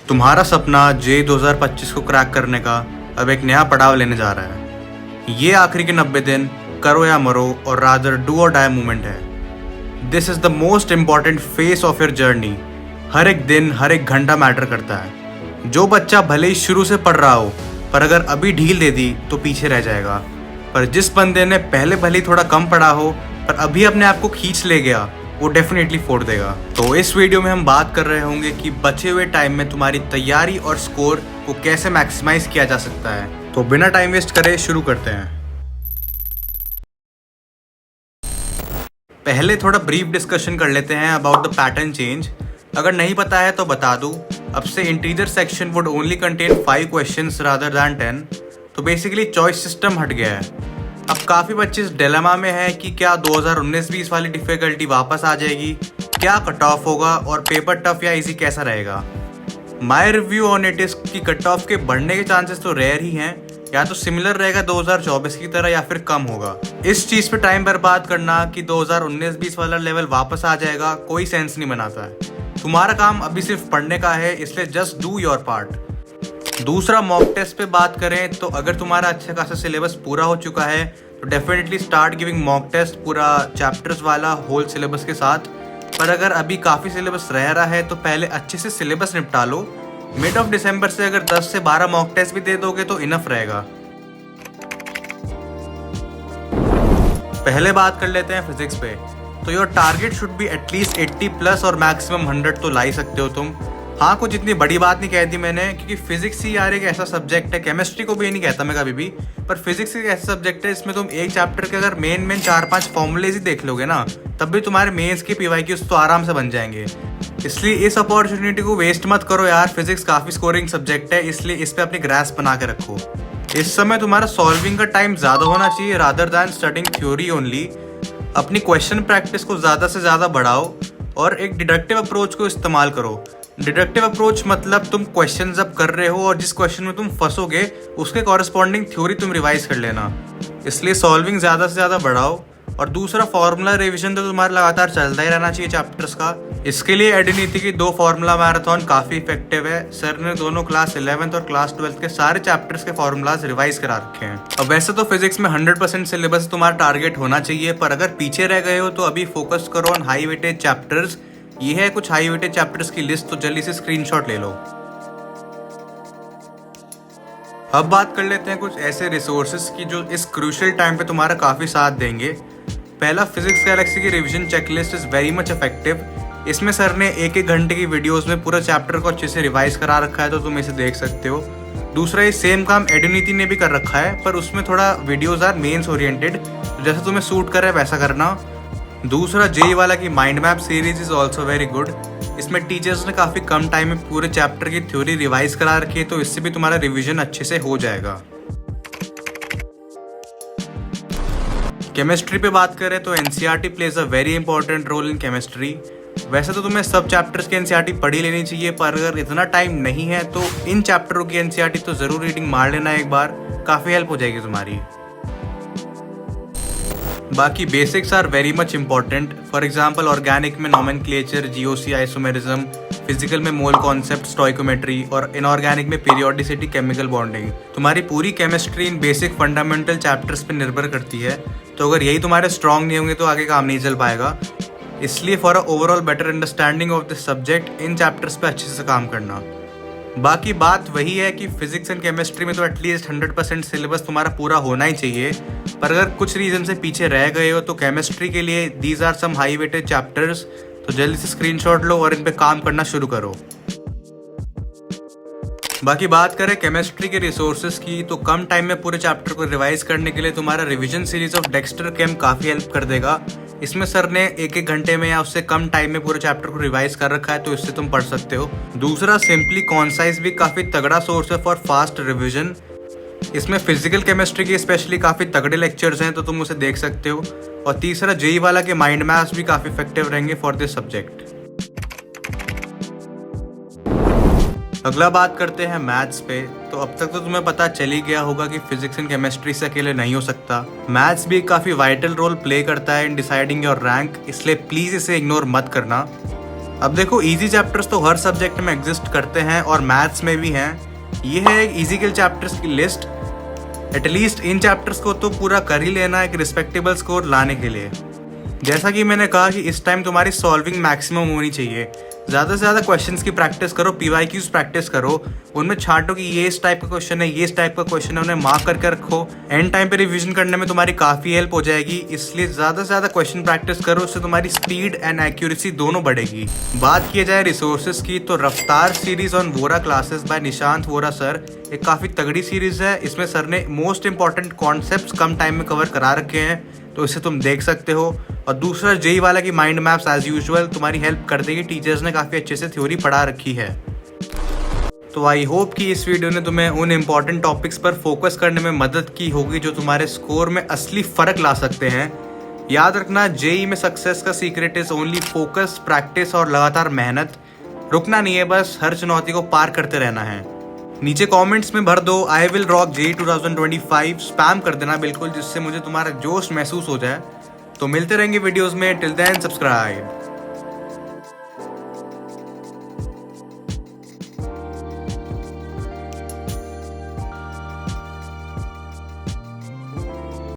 तुम्हारा सपना जे 2025 को क्रैक करने का अब एक नया पड़ाव लेने जा रहा है। ये आखिरी के 90 दिन करो या मरो और rather do or die movement है। This is the most important phase of your journey. हर एक दिन, हर एक घंटा मैटर करता है। जो बच्चा भले ही शुरू से पढ़ रहा हो पर अगर अभी ढील दे दी तो पीछे रह जाएगा, पर जिस बंदे ने पहले भले ही थोड़ा कम पढ़ा हो पर अभी अपने आप को खींच ले गया वो डेफिनेटली फोड़ देगा। तो इस वीडियो में हम बात कर रहे होंगे कि बचे हुए टाइम में तुम्हारी तैयारी और स्कोर को कैसे मैक्सिमाइज किया जा सकता है। तो बिना टाइम वेस्ट करे शुरू करते हैं। पहले थोड़ा ब्रीफ डिस्कशन कर लेते हैं अबाउट द पैटर्न चेंज। अगर नहीं पता है तो बता दूं, अब से integer section would only contain 5 questions rather than 10। तो बेसिकली चॉइस सिस्टम हट गया है। अब काफ़ी बच्चे इस डिलेमा में है कि क्या 2019-20 वाली डिफ़िकल्टी वापस आ जाएगी, क्या कट ऑफ होगा और पेपर टफ या इजी कैसा रहेगा। My review on it is कि कट ऑफ के बढ़ने के चांसेस तो रेयर ही हैं, या तो सिमिलर रहेगा 2024 की तरह या फिर कम होगा। इस चीज़ पे टाइम बर्बाद करना कि 2019-20 वाला लेवल वापस आ जाएगा कोई सेंस नहीं बनाता है। तुम्हारा काम अभी सिर्फ पढ़ने का है, इसलिए जस्ट डू योर पार्ट। दूसरा, मॉक टेस्ट पे बात करें तो अगर तुम्हारा अच्छा खासा सिलेबस पूरा हो चुका है तो definitely start giving mock test पूरा चैप्टर्स वाला होल सिलेबस के साथ। पर अगर अभी काफ़ी सिलेबस रह रहा है तो पहले अच्छे से सिलेबस निपटा लो। मिड ऑफ दिसंबर से अगर 10 से 12 मॉक टेस्ट भी दे दोगे तो इनफ रहेगा। पहले बात कर लेते हैं फिजिक्स पे। तो your target should be at least 80 plus और मैक्सिमम 100 तो ला ही सकते हो तुम। हाँ, कुछ इतनी बड़ी बात नहीं कह दी मैंने, क्योंकि फिजिक्स ही यार एक ऐसा सब्जेक्ट है, केमिस्ट्री को भी नहीं कहता मैं कभी भी, पर फिजिक्स एक ऐसा सब्जेक्ट है इसमें तुम एक चैप्टर के अगर मेन 4-5 फॉर्मूलेज ही देख लोगे ना तब भी तुम्हारे मेंस के पीवाईक्यूज तो आराम से बन जाएंगे। इसलिए इस अपॉर्चुनिटी को वेस्ट मत करो यार। फिजिक्स काफ़ी स्कोरिंग सब्जेक्ट है, इसलिए इस पर अपनी ग्रास्प बना के रखो। इस समय तुम्हारा सॉल्विंग का टाइम ज़्यादा होना चाहिए rather than studying theory only. अपनी क्वेश्चन प्रैक्टिस को ज़्यादा से ज़्यादा बढ़ाओ और एक डिडक्टिव अप्रोच को इस्तेमाल करो। डिडक्टिव अप्रोच मतलब तुम क्वेश्चन जब कर रहे हो और जिस क्वेश्चन में तुम फंसोगे उसके कॉरेस्पॉन्डिंग थ्योरी तुम रिवाइज कर लेना। इसलिए सॉल्विंग ज़्यादा से ज़्यादा बढ़ाओ। और दूसरा, फार्मूला रिवीजन तो तुम्हारा लगातार चलता ही रहना चाहिए चैप्टर्स का। इसके लिए एडिनिटी की 2 फार्मूला मैराथन काफ़ी इफेक्टिव है। सर ने दोनों क्लास 11th और क्लास 12th के सारे चैप्टर्स के फार्मूलाज रिवाइज करा रखे हैं। अब वैसे तो फिजिक्स में 100% सिलेबस तुम्हारा टारगेट होना चाहिए, पर अगर पीछे रह गए हो तो अभी फोकस करो ऑन हाई वेटेज चैप्टर्स। ये है कुछ हाई वेटेज चैप्टर्स की लिस्ट, तो जल्दी से स्क्रीनशॉट ले लो। अब बात कर लेते हैं कुछ ऐसे रिसोर्सेज की जो इस क्रूशियल टाइम पे तुम्हारा काफ़ी साथ देंगे। पहला, फिजिक्स गैलेक्सी की revision checklist is very much effective. इसमें सर ने 1-1 घंटे की वीडियोस में पूरा चैप्टर को अच्छे से रिवाइज करा रखा है, तो तुम इसे देख सकते हो। दूसरा, ये सेम काम एडिनिटी ने भी कर रखा है, पर उसमें थोड़ा वीडियोज़ आर मेन्स ओरिएंटेड, जैसा तुम्हें सूट कर रहा है वैसा करना। दूसरा, जेई वाला की mind map series is also very good. इसमें टीचर्स ने काफ़ी कम टाइम में पूरे चैप्टर की थ्योरी रिवाइज करा रखी है, तो इससे भी तुम्हारा रिवीजन अच्छे से हो जाएगा। केमिस्ट्री पे बात करें तो NCERT plays a very important role in chemistry. वैसे तो तुम्हें सब चैप्टर्स की एनसीईआरटी पढ़ी लेनी चाहिए, पर अगर इतना टाइम नहीं है तो इन चैप्टरों की एनसीईआरटी तो ज़रूर रीडिंग मार लेना एक बार, काफ़ी हेल्प हो जाएगी तुम्हारी। बाकी basics are very much important. For example organic में नोमेनक्लेचर, जीओसी, आइसोमेरिज्म, फिजिकल में मोल कॉन्सेप्ट, स्टोइकोमेट्री, और इनऑर्गेनिक में पीरियोडिसिटी, केमिकल बॉन्डिंग। तुम्हारी पूरी केमिस्ट्री इन बेसिक फंडामेंटल चैप्टर्स पे निर्भर करती है, तो अगर यही तुम्हारे स्ट्रॉन्ग नहीं होंगे तो आगे काम नहीं चल पाएगा। इसलिए for a overall better understanding of this subject in chapters पे अच्छे से काम करना। बाकी बात वही है कि फिजिक्स एंड केमिस्ट्री में तो एटलीस्ट 100% सिलेबस तुम्हारा पूरा होना ही चाहिए, पर अगर कुछ रीजन से पीछे रह गए हो तो केमिस्ट्री के लिए these are some high weighted chapters, तो जल्दी से स्क्रीनशॉट लो और इन पे काम करना शुरू करो। बाकी बात करें केमिस्ट्री के रिसोर्सेज की, तो कम टाइम में पूरे चैप्टर को रिवाइज करने के लिए तुम्हारा रिवीजन सीरीज ऑफ डेक्स्टर केम काफ़ी हेल्प कर देगा। इसमें सर ने 1-1 घंटे में या उससे कम टाइम में पूरे चैप्टर को रिवाइज कर रखा है, तो इससे तुम पढ़ सकते हो। दूसरा, सिंपली कॉन्साइज भी काफ़ी तगड़ा सोर्स है फॉर फास्ट रिविजन। इसमें फिजिकल केमिस्ट्री की स्पेशली काफ़ी तगड़े लेक्चर्स हैं, तो तुम उसे देख सकते हो। और तीसरा, जेई वाला के माइंड मैप्स भी काफ़ी इफेक्टिव रहेंगे फॉर दिस सब्जेक्ट। अगला बात करते हैं मैथ्स पे। तो अब तक तो तुम्हें पता चल ही गया होगा कि फिजिक्स एंड केमिस्ट्री से अकेले नहीं हो सकता। मैथ्स भी काफ़ी वाइटल रोल प्ले करता है इन डिसाइडिंग योर रैंक, इसलिए प्लीज़ इसे इग्नोर मत करना। अब देखो इजी चैप्टर्स तो हर सब्जेक्ट में एग्जिस्ट करते हैं और मैथ्स में भी हैं। ये है एक इजी के चैप्टर्स की लिस्ट। एटलीस्ट इन चैप्टर्स को तो पूरा कर ही लेना एक रिस्पेक्टेबल स्कोर लाने के लिए। जैसा कि मैंने कहा कि इस टाइम तुम्हारी सॉल्विंग मैक्सिमम होनी चाहिए। ज़्यादा से ज़्यादा क्वेश्चंस की प्रैक्टिस करो, PYQs प्रैक्टिस करो, उनमें छांटो कि ये इस टाइप का क्वेश्चन है, ये इस टाइप का क्वेश्चन है, उन्हें मार्क करके रखो। एंड टाइम पे रिवीजन करने में तुम्हारी काफ़ी हेल्प हो जाएगी। इसलिए ज़्यादा से ज़्यादा क्वेश्चन प्रैक्टिस करो, उससे तुम्हारी स्पीड एंड एक्यूरेसी दोनों बढ़ेगी। बात किया जाए रिसोर्सेज की तो रफ्तार series on Vora classes bye Nishant Vora sir एक काफ़ी तगड़ी सीरीज़ है। इसमें सर ने मोस्ट इंपॉर्टेंट कॉन्सेप्ट्स कम टाइम में कवर करा रखे हैं, तो इसे तुम देख सकते हो। और दूसरा जेई वाला की माइंड मैप्स एज यूजुअल तुम्हारी हेल्प कर देगी। टीचर्स ने काफ़ी अच्छे से थ्योरी पढ़ा रखी है। तो आई होप कि इस वीडियो ने तुम्हें उन इम्पॉर्टेंट टॉपिक्स पर फोकस करने में मदद की होगी जो तुम्हारे स्कोर में असली फ़र्क ला सकते हैं। याद रखना, जेई में सक्सेस का secret is only focus, practice और लगातार मेहनत। रुकना नहीं है, बस हर चुनौती को पार करते रहना है। नीचे कमेंट्स में भर दो I will rock JEE 2025, spam कर देना बिल्कुल, जिससे मुझे तुम्हारा जोश महसूस हो जाए। तो मिलते रहेंगे वीडियोस में। Till then subscribe.